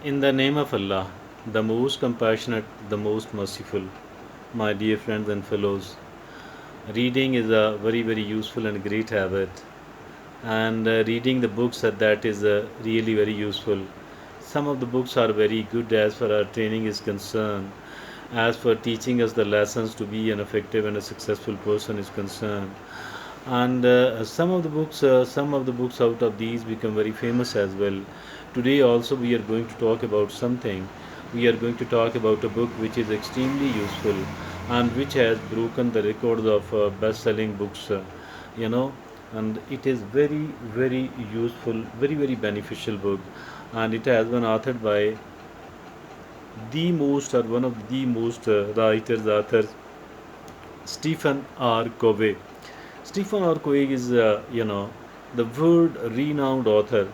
In the name of Allah, the most compassionate, the most merciful, my dear friends and fellows, reading is a very, very useful and great habit. And reading the books at that is really very useful. Some of the books are very good as far as training is concerned, as for teaching us the lessons to be an effective and a successful person is concerned. And some of the books out of these become very famous as well. Today also we are going to talk about something. We are going to talk about a book which is extremely useful and which has broken the records of best-selling books. You know, and it is very, very useful, very, very beneficial book, and it has been authored by the most or one of the most authors, Stephen R. Covey. Stephen R. Covey is, the world renowned author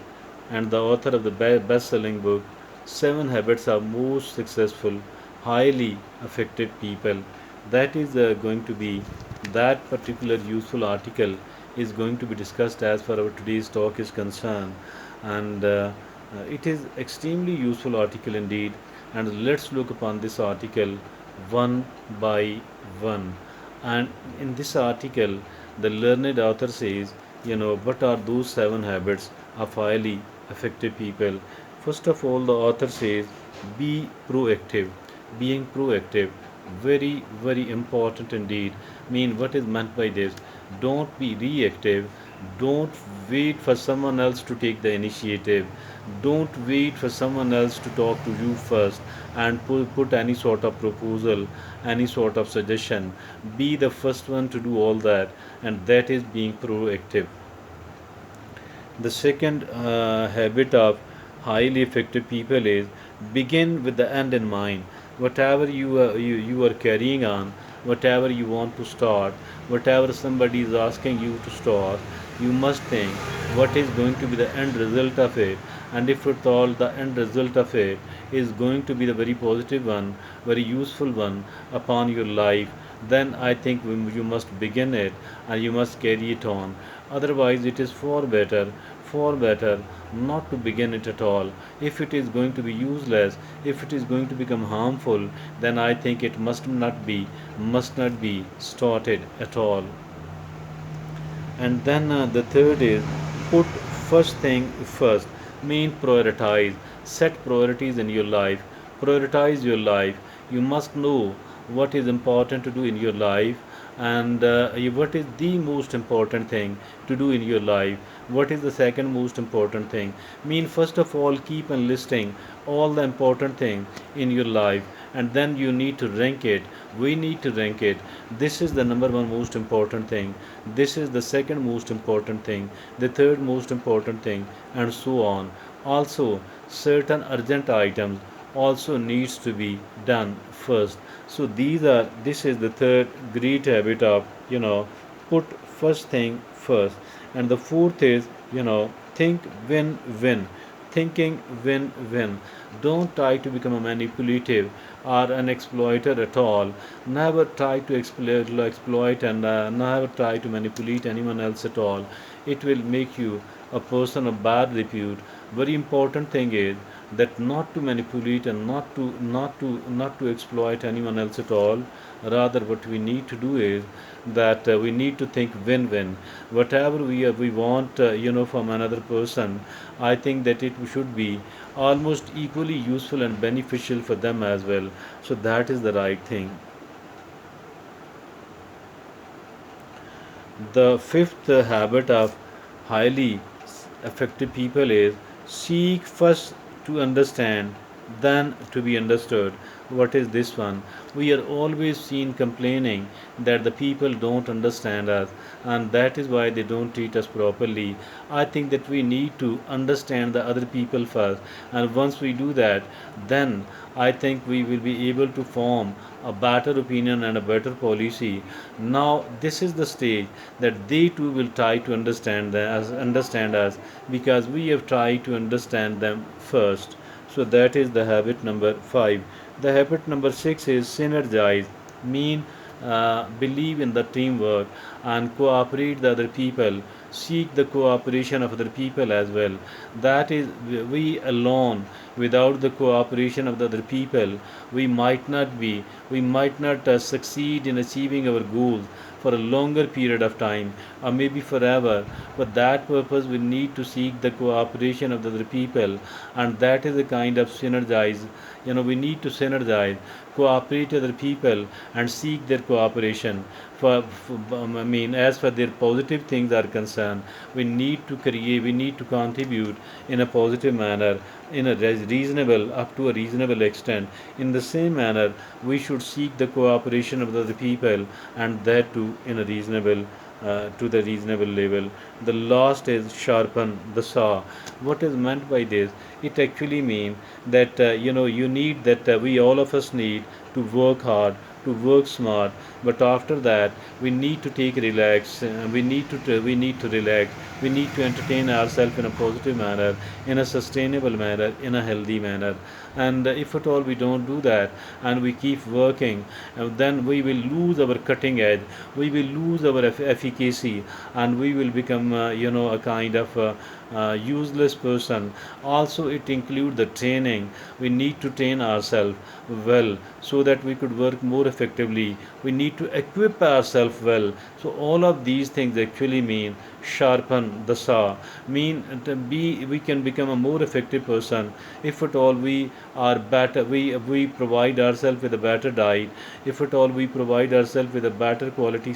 and the author of the best-selling book, Seven Habits of Most Successful, Highly Effective People. That is going to be that particular useful article is going to be discussed as far our today's talk is concerned, and it is extremely useful article indeed. And let's look upon this article one by one. And in this article, the learned author says, what are those seven habits of highly effective people? First of all, the author says, be proactive. Being proactive, very, very important indeed. What is meant by this? Don't be reactive. Don't wait for someone else to take the initiative. Don't wait for someone else to talk to you first and put any sort of proposal, any sort of suggestion. Be the first one to do all that, and that is being proactive. The second habit of highly effective people is begin with the end in mind. Whatever you are carrying on, whatever you want to start, whatever somebody is asking you to start, you must think what is going to be the end result of it. And if at all the end result of it is going to be the very positive one, very useful one upon your life, then I think you must begin it and you must carry it on. Otherwise, it is far better not to begin it at all. If it is going to be useless, if it is going to become harmful, then I think it must not be started at all. And then the third is put first thing first. Prioritize. Set priorities in your life. Prioritize your life. You must know what is important to do in your life, and what is the most important thing to do in your life. What is the second most important thing? First of all, keep enlisting all the important things in your life, and then you need to rank it. We need to rank it. This is the number one most important thing. This is the second most important thing. The third most important thing, and so on. Also, certain urgent items also needs to be done first. So this is the third great habit of put first thing first. And the fourth is think win win. Thinking win win. Don't try to become a manipulative or an exploiter at all. Never try to exploit and never try to manipulate anyone else at all. It will make you a person of bad repute. Very important thing is that not to manipulate and not to exploit anyone else at all. Rather, what we need to do is that we need to think win-win. Whatever we want, from another person, I think that it should be almost equally useful and beneficial for them as well. So that is the right thing. The fifth habit of highly effective people is seek first to understand, then to be understood. What is this one? We are always seen complaining that the people don't understand us, and that is why they don't treat us properly. I think that we need to understand the other people first, and once we do that, then I think we will be able to form a better opinion and a better policy. Now, this is the stage that they too will try to understand us because we have tried to understand them first. So that is the habit number 5. The habit number 6 is synergize. Believe in the teamwork and cooperate the other people seek the cooperation of other people as well. That is, we alone, without the cooperation of the other people, we might not succeed in achieving our goals for a longer period of time, or maybe forever. For that purpose, we need to seek the cooperation of the other people, and that is a kind of synergize. We need to synergize, cooperate with other people, and seek their cooperation. As far their positive things are concerned, we need to contribute in a positive manner, in a reasonable, up to a reasonable extent. In the same manner, we should seek the cooperation of the other people, and that too in a reasonable to the reasonable level. The last is sharpen the saw. What is meant by this? It actually means that you need that we all of us need to work hard, to work smart, but after that we need to take relax. We need to relax. We need to entertain ourselves in a positive manner, in a sustainable manner, in a healthy manner. And if at all we don't do that, and we keep working, then we will lose our cutting edge, we will lose our efficacy, and we will become a kind of useless person. Also, it includes the training. We need to train ourselves well so that we could work more effectively. We need to equip ourselves well. So all of these things actually mean sharpen the saw, mean to be we can become a more effective person if at all we are better, we provide ourselves with a better diet, if at all we provide ourselves with a better quality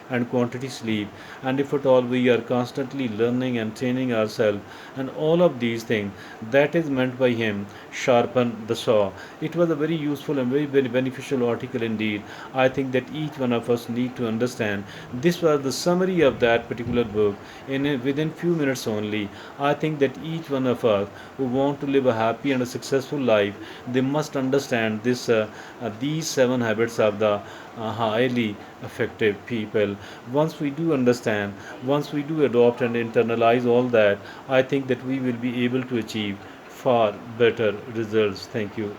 and quantity sleep, and if at all we are constantly learning and training ourselves, and all of these things, that is meant by him sharpen the saw. It was a very useful and very, very beneficial article indeed. I think that each one of us need to understand. This was the summary of that particular book within few minutes only. I think that each one of us who want to live a happy and a successful life, they must understand these seven habits of the highly effective people. Once we do understand, once we do adopt and internalize all that, I think that we will be able to achieve far better results. Thank you.